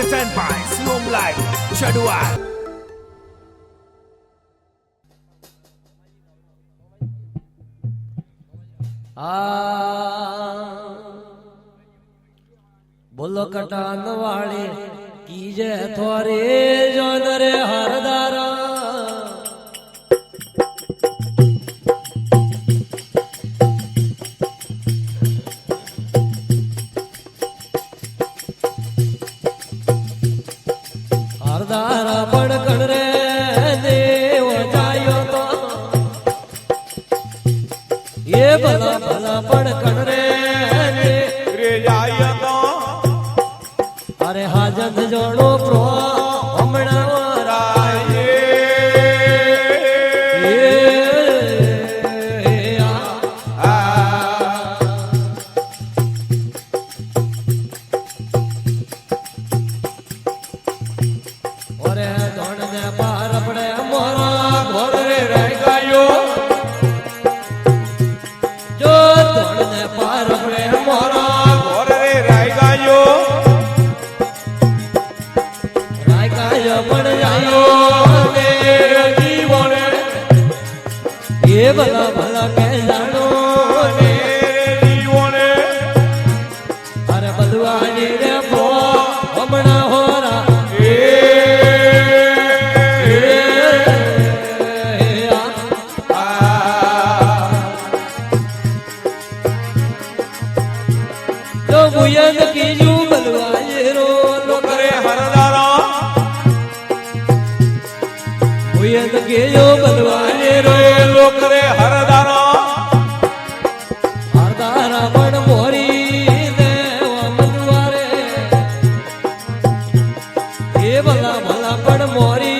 Present by Slum Life Shadwal. बोलो कटान वाले कीजे थोरे जोन रे हरदारा हरदारा पण कण रे देव जायो तो ये भला भला पण कण रे जायो तो अरे हाजत जोड़ो प्रो हमणा राये ओरे धोण ने पार पड़े मोरा घोर रे रह गयो जो धोण ने पार पड़े मोरा घोर रे रह गयो पण जायो मेरे जीवन ये भला भला कह जानो मेरे जीवन अरे बलुआ जी रे पो हमणा होरा जो बुयन की जू बलुआ जी रो लोक रे हरदारा बुयन के जो बलुआ जी रो लोक रे हरदारा हरदारा पण मोरी देव मनुवारे ये भला भला पण मोरी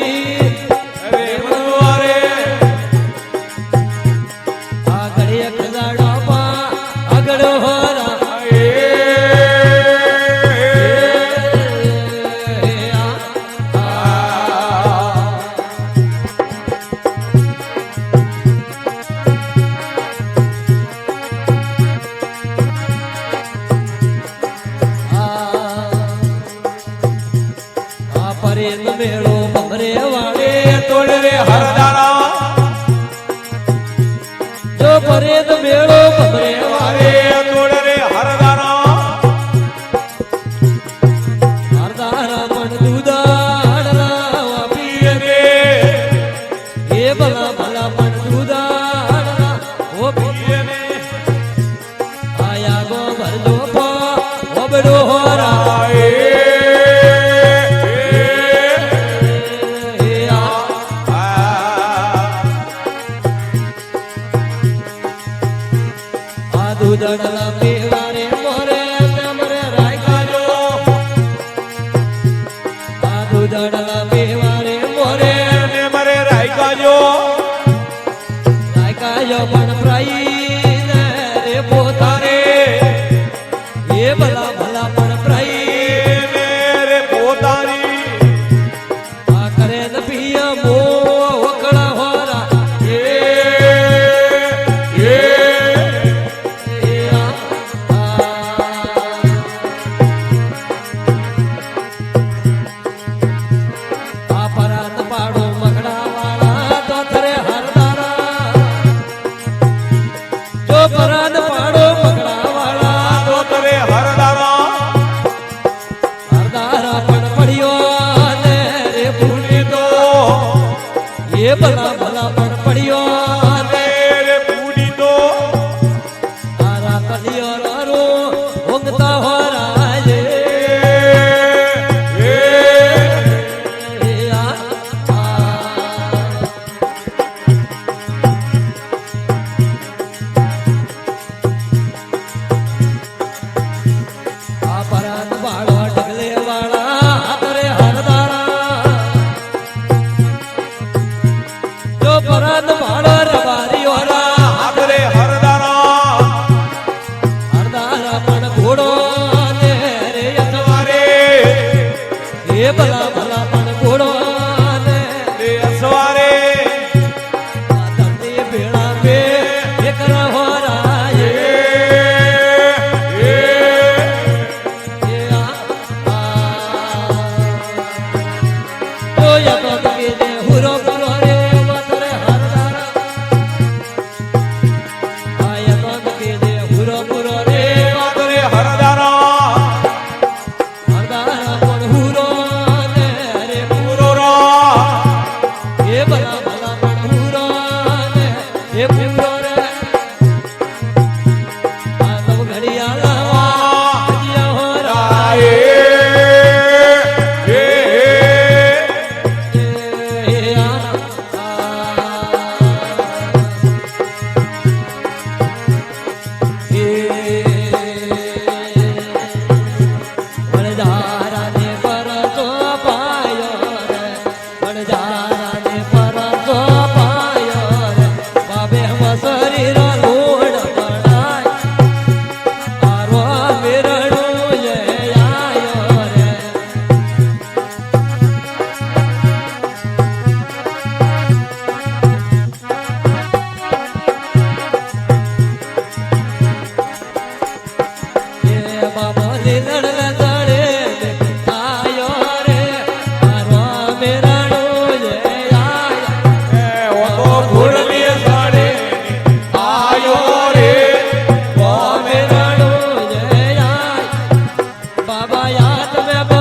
अरे मनवारे आगड़े खजाड़ा पा आगड़ होरा परेत मेड़ो बमरे वाले तोड़ रे हरदारा जो परेत मेड़ो बमरे वाले तोड़ रे हरदारा हरदारा पण दूधाड़ना पिए रे ये भला भला पण दूधाड़ना वो पिए रे आया गो भर दो पो वो बड़ो होरा दूधड़ला पीवारे मोरे तमरे राय काजो दूधड़ला पीवारे मोरे मरे राय काजो पण प्राई रे पोतारे ये भला भला पण प्राई मेरे पोतारी करे न पिया मो वकड़ा होरा परान पाड़ो पकड़ा वाला तो तरे हरदारा हरदारा पण पड़ियो ने रे पूरी तो ये भला भला पण पड़ियो ने रे पूरी तो तारा कलियो रो होंगता हो राजे परान भाड़ा रबारी वाला आदरे हरदारा हरदारा पण घोड़ो ने रे अथवारे ये भला भला पण घोड़ो ने रे असवारे धरती बेड़ा पे एक रहो राये આવે